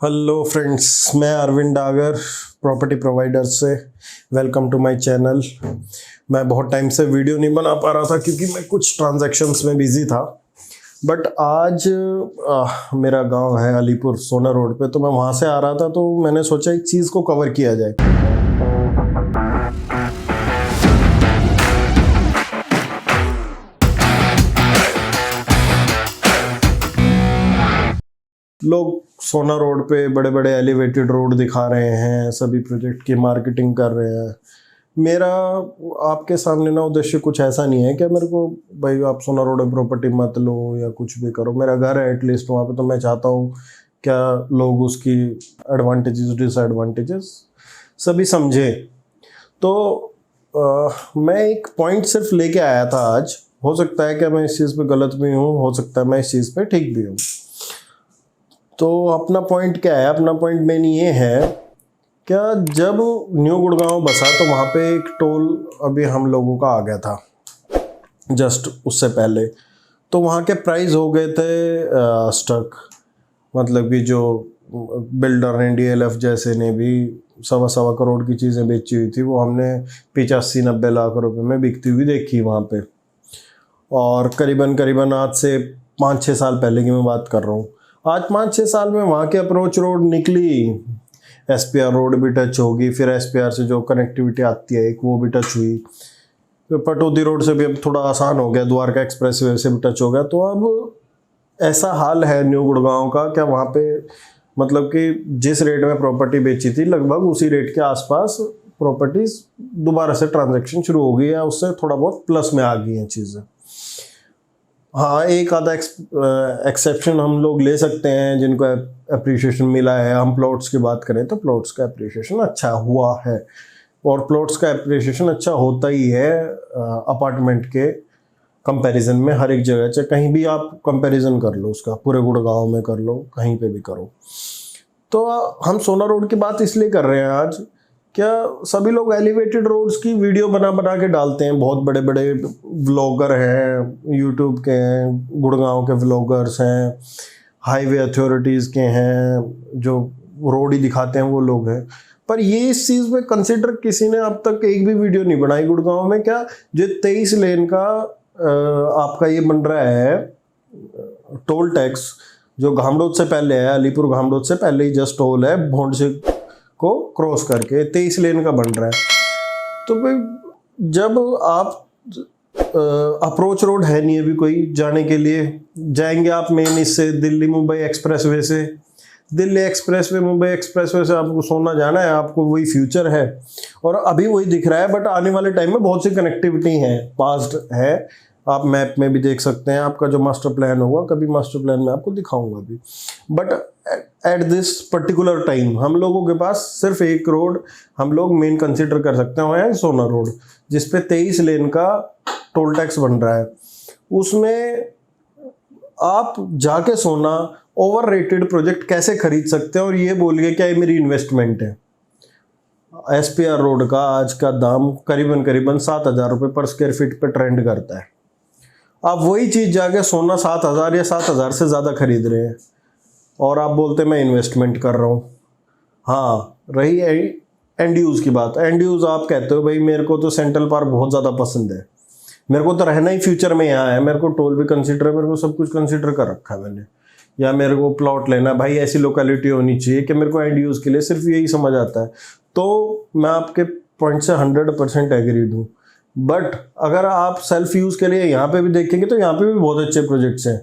Hello friends, मैं Arvind Dagar property provider से। Welcome to my channel. मैं बहुत टाइम से वीडियो नहीं बना पा रहा था क्योंकि मैं कुछ ट्रांजैक्शंस में बिजी था। बट आज मेरा गांव है अलीपुर सोना रोड पे, तो मैं वहाँ से आ रहा था, तो मैंने सोचा एक चीज़ को कवर किया जाए। लोग सोना रोड पे बड़े बड़े एलिवेटेड रोड दिखा रहे हैं, सभी प्रोजेक्ट की मार्केटिंग कर रहे हैं। मेरा आपके सामने ना उद्देश्य कुछ ऐसा नहीं है कि मेरे को भाई आप सोना रोड में प्रॉपर्टी मत लो या कुछ भी करो। मेरा घर है एटलीस्ट वहाँ पे, तो मैं चाहता हूँ क्या लोग उसकी एडवांटेजेस डिसएडवांटेजेस सभी समझे। तो मैं एक पॉइंट सिर्फ लेके आया था आज। हो सकता है कि मैं इस चीज़ पे गलत भी हूँ, हो सकता है मैं इस चीज़ पे ठीक भी हूँ। तो अपना पॉइंट क्या है? अपना पॉइंट मेन ये है, क्या जब न्यू गुड़गांव बसा तो वहाँ पे एक टोल अभी हम लोगों का आ गया था जस्ट उससे पहले। तो वहाँ के प्राइस हो गए थे स्टक, मतलब कि जो बिल्डर ने डीएलएफ जैसे ने भी 1.25 करोड़ की चीज़ें बेची हुई थी, वो हमने 85-90 लाख रुपए में बिकती हुई देखी वहाँ पे। और करीबन आज से 5-6 साल पहले की मैं बात कर रहा हूँ। आज 5-6 साल में वहाँ के अप्रोच रोड निकली, एसपीआर रोड भी टच होगी, फिर एसपीआर से जो कनेक्टिविटी आती है एक वो भी टच हुई, फिर पटौदी रोड से भी अब थोड़ा आसान हो गया, द्वारका एक्सप्रेस वे से भी टच हो गया। तो अब ऐसा हाल है न्यू गुड़गांव का, क्या वहाँ पे मतलब कि जिस रेट में प्रॉपर्टी बेची थी लगभग उसी रेट के आसपास प्रॉपर्टीज दोबारा से ट्रांजेक्शन शुरू हो गई है, उससे थोड़ा बहुत प्लस में आ गई हैं चीज़ें। हाँ, एक आधा एक्सेप्शन हम लोग ले सकते हैं जिनको अप्रिशिएशन मिला है। हम प्लॉट्स की बात करें तो प्लॉट्स का अप्रिशिएशन अच्छा हुआ है, और प्लॉट्स का अप्रिशिएशन अच्छा होता ही है अपार्टमेंट के कंपैरिजन में। हर एक जगह से कहीं भी आप कंपैरिजन कर लो उसका, पूरे गुड़गांव में कर लो, कहीं पे भी करो। तो हम सोना रोड की बात इसलिए कर रहे हैं आज, क्या सभी लोग एलिवेटेड रोड्स की वीडियो बना बना के डालते हैं। बहुत बड़े बड़े व्लॉगर हैं, यूट्यूब के हैं, गुड़गांव के व्लॉगर्स हैं, हाईवे अथॉरिटीज़ के हैं, जो रोड ही दिखाते हैं वो लोग हैं। पर ये इस चीज़ में कंसिडर किसी ने अब तक एक भी वीडियो नहीं बनाई गुड़गांव में, क्या जो 23 लेन का आपका ये बन रहा है टोल टैक्स, जो घामडोद से पहले है, अलीपुर घामडोद से पहले ही जस्ट टोल है, भोंड से को क्रॉस करके 23 लेन का बन रहा है। तो भाई जब आप अप्रोच रोड है नहीं अभी कोई जाने के लिए, जाएंगे आप मेन इससे दिल्ली मुंबई एक्सप्रेसवे से, दिल्ली एक्सप्रेसवे मुंबई एक्सप्रेसवे से आपको सोना जाना है, आपको वही फ्यूचर है और अभी वही दिख रहा है। बट आने वाले टाइम में बहुत सी कनेक्टिविटी है, पास्ट है, आप मैप में भी देख सकते हैं। आपका जो मास्टर प्लान होगा, कभी मास्टर प्लान में आपको दिखाऊंगा भी। But at this particular time हम लोगों के पास सिर्फ एक रोड हम लोग मेन कंसिडर कर सकते हैं, वो है सोना रोड, जिसपे 23 लेन का टोल टैक्स बन रहा है। उसमें आप जाके सोना ओवररेटेड प्रोजेक्ट कैसे खरीद सकते हैं और ये बोलिए क्या ये मेरी इन्वेस्टमेंट है। एसपीआर रोड का आज का दाम करीबन 7,000 रुपये पर स्क्वायर फीट पे ट्रेंड करता है। आप वही चीज़ जाके सोना 7,000 या 7,000 से ज़्यादा खरीद रहे हैं और आप बोलते हैं मैं इन्वेस्टमेंट कर रहा हूँ। हाँ, रही एंड यूज़ की बात। एंड यूज़ आप कहते हो भाई मेरे को तो सेंट्रल पार्क बहुत ज़्यादा पसंद है, मेरे को तो रहना ही फ्यूचर में यहाँ है, मेरे को टोल भी कंसिडर है, मेरे को सब कुछ कंसिडर कर रखा है मैंने, या मेरे को प्लॉट लेना भाई ऐसी लोकेलिटी होनी चाहिए कि मेरे को एंड यूज़ के लिए सिर्फ यही समझ आता है। तो मैं आपके पॉइंट से 100% एग्रीड हूँ। बट अगर आप सेल्फ यूज़ के लिए यहाँ पे भी देखेंगे तो यहाँ पे भी बहुत अच्छे प्रोजेक्ट्स हैं,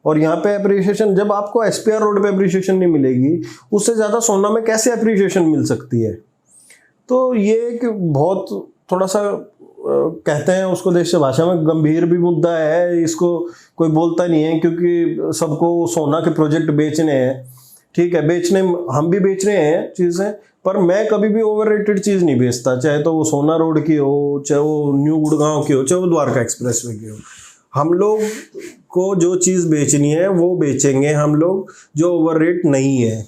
और यहाँ पे अप्रिशिएशन जब आपको एसपीआर रोड पे अप्रिशिएशन नहीं मिलेगी, उससे ज़्यादा सोना में कैसे अप्रिशिएशन मिल सकती है। तो ये एक बहुत थोड़ा सा कहते हैं उसको देश से भाषा में गंभीर भी मुद्दा है, इसको कोई बोलता नहीं है क्योंकि सबको सोना के प्रोजेक्ट बेचने हैं। ठीक है, बेचने हम भी बेच रहे हैं चीज़ें, पर मैं कभी भी ओवररेटेड चीज़ नहीं बेचता, चाहे तो वो सोना रोड की हो, चाहे वो न्यू गुड़गांव की हो, चाहे वो द्वारका एक्सप्रेसवे की हो। हम लोग को जो चीज़ बेचनी है वो बेचेंगे हम लोग, जो ओवररेट नहीं है।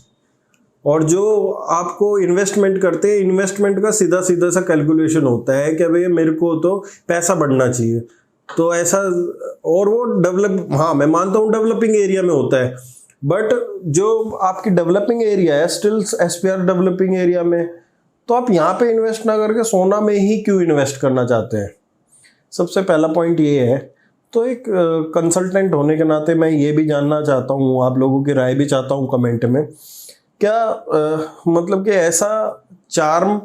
और जो आपको इन्वेस्टमेंट करते हैं, इन्वेस्टमेंट का सीधा सीधा सा कैलकुलेशन होता है कि भाई मेरे को तो पैसा बढ़ना चाहिए, तो ऐसा। और वो डेवलप, हाँ मैं मानता हूँ डेवलपिंग एरिया में होता है, बट जो आपकी डेवलपिंग एरिया है, स्टिल एसपीआर डेवलपिंग एरिया में, तो आप यहाँ पे इन्वेस्ट ना करके सोना में ही क्यों इन्वेस्ट करना चाहते हैं? सबसे पहला पॉइंट ये है। तो एक कंसल्टेंट होने के नाते मैं ये भी जानना चाहता हूँ, आप लोगों की राय भी चाहता हूँ कमेंट में, क्या मतलब कि ऐसा चार्म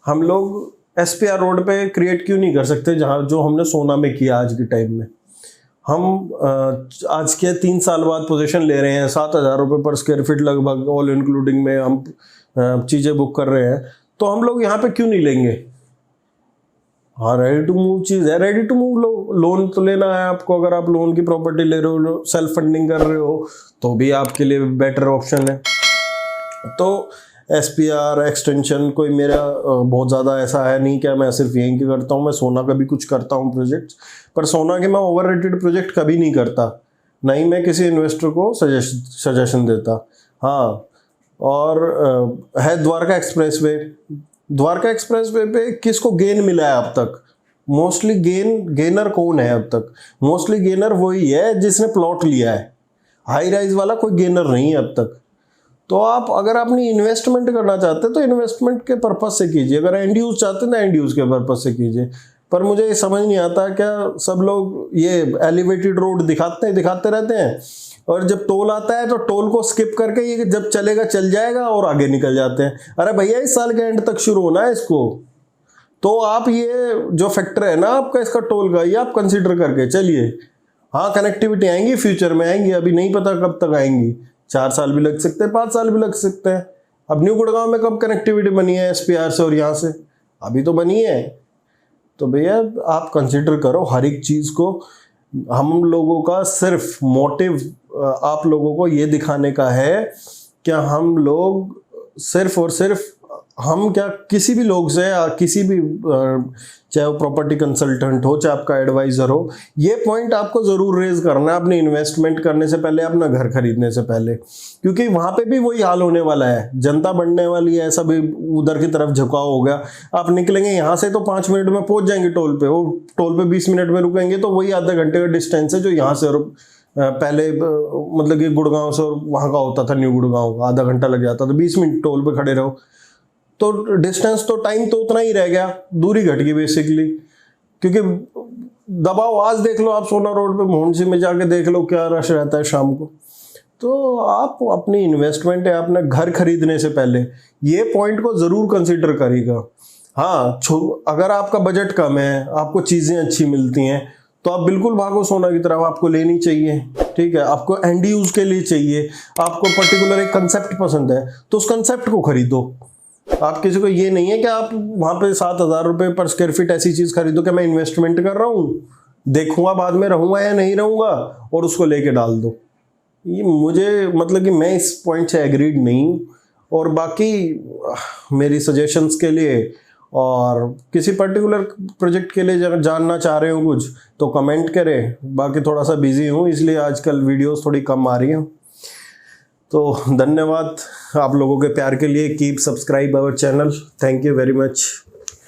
हम लोग एसपीआर रोड पे क्रिएट क्यों नहीं कर सकते जहाँ जो हमने सोना में किया आज के टाइम में? हम आज के 3 साल बाद पोजीशन ले रहे हैं, 7,000 रुपये पर स्क्वायर फीट लगभग ऑल इंक्लूडिंग में हम चीज़ें बुक कर रहे हैं, तो हम लोग यहाँ पे क्यों नहीं लेंगे? हाँ, रेडी टू मूव चीज़ है, रेडी टू मूव लो। लोन तो लेना है आपको, अगर आप लोन की प्रॉपर्टी ले रहे हो, सेल्फ फंडिंग कर रहे हो, तो भी आपके लिए बेटर ऑप्शन है। तो एसपीआर एक्सटेंशन कोई मेरा बहुत ज़्यादा ऐसा है नहीं कि मैं सिर्फ यहीं की करता हूँ, मैं सोना का भी कुछ करता हूँ प्रोजेक्ट, पर सोना के मैं ओवररेटेड प्रोजेक्ट कभी नहीं करता, ना ही मैं किसी इन्वेस्टर को सजेशन देता। हाँ, और है द्वारका एक्सप्रेसवे। द्वारका एक्सप्रेसवे पे किसको गेन मिला है अब तक? मोस्टली गेनर कौन है अब तक? मोस्टली गेनर वही है जिसने प्लॉट लिया है, हाई राइज वाला कोई गेनर नहीं है अब तक। तो आप अगर अपनी इन्वेस्टमेंट करना चाहते हैं तो इन्वेस्टमेंट के पर्पज से कीजिए, अगर एंड यूज चाहते हैं तो एंड यूज के पर्पज से कीजिए। पर मुझे समझ नहीं आता क्या सब लोग ये एलिवेटेड रोड दिखाते रहते हैं, और जब टोल आता है तो टोल को स्किप करके ये जब चलेगा चल जाएगा और आगे निकल जाते हैं। अरे भैया, इस साल के एंड तक शुरू होना है इसको, तो आप ये जो फैक्टर है ना आपका इसका टोल का, ये आप कंसिडर करके चलिए। हाँ, कनेक्टिविटी आएंगी, फ्यूचर में आएंगी, अभी नहीं पता कब तक आएंगी, 4 साल भी लग सकते हैं, 5 साल भी लग सकते हैं। अब न्यू गुड़गांव में कब कनेक्टिविटी बनी है एसपीआर से और यहाँ से? अभी तो बनी है। तो भैया आप कंसिडर करो हर एक चीज़ को। हम लोगों का सिर्फ मोटिव आप लोगों को ये दिखाने का है कि हम लोग सिर्फ और सिर्फ हम क्या किसी भी लोग से, किसी भी चाहे वो प्रॉपर्टी कंसल्टेंट हो, चाहे आपका एडवाइज़र हो, ये पॉइंट आपको ज़रूर रेज करना है अपनी इन्वेस्टमेंट करने से पहले, अपना घर खरीदने से पहले, क्योंकि वहाँ पे भी वही हाल होने वाला है, जनता बढ़ने वाली है, सब उधर की तरफ झुकाव हो गया। आप निकलेंगे यहाँ से तो 5 मिनट में पहुँच जाएंगे टोल पे, वो टोल पे 20 मिनट में रुकेंगे तो वही आधे घंटे का डिस्टेंस है जो यहाँ से और पहले मतलब कि गुड़गांव से और वहाँ का होता था न्यू गुड़गांव, आधा घंटा लग जाता था, 20 मिनट टोल पे खड़े रहो, तो डिस्टेंस तो टाइम तो उतना ही रह गया, दूरी घट गई बेसिकली। क्योंकि दबाव आज देख लो आप सोना रोड पे, मोहनसी में जाके देख लो क्या रश रहता है शाम को। तो आप अपनी इन्वेस्टमेंट है अपना घर खरीदने से पहले ये पॉइंट को ज़रूर कंसिडर करिएगा। हाँ, अगर आपका बजट कम है, आपको चीज़ें अच्छी मिलती हैं, तो आप बिल्कुल भागो सोना की तरफ, आपको लेनी चाहिए, ठीक है। आपको एंड यूज के लिए चाहिए, आपको पर्टिकुलर एक कंसेप्ट पसंद है तो उस कंसेप्ट को खरीदो। आप किसी को ये नहीं है कि आप वहाँ पे 7,000 रुपये पर स्क्वायर फीट ऐसी चीज़ खरीदो कि मैं इन्वेस्टमेंट कर रहा हूँ, देखूंगा बाद में रहूँगा या नहीं रहूँगा, और उसको लेके डाल दो। ये मुझे मतलब कि मैं इस पॉइंट से एग्रीड नहीं हूँ। और बाकी मेरी सजेशंस के लिए और किसी पर्टिकुलर प्रोजेक्ट के लिए अगर जानना चाह रहे हो कुछ तो कमेंट करें। बाकी थोड़ा सा बिजी हूँ इसलिए आजकल वीडियोस थोड़ी कम आ रही हैं। तो धन्यवाद आप लोगों के प्यार के लिए। Keep subscribe our channel. Thank you very much.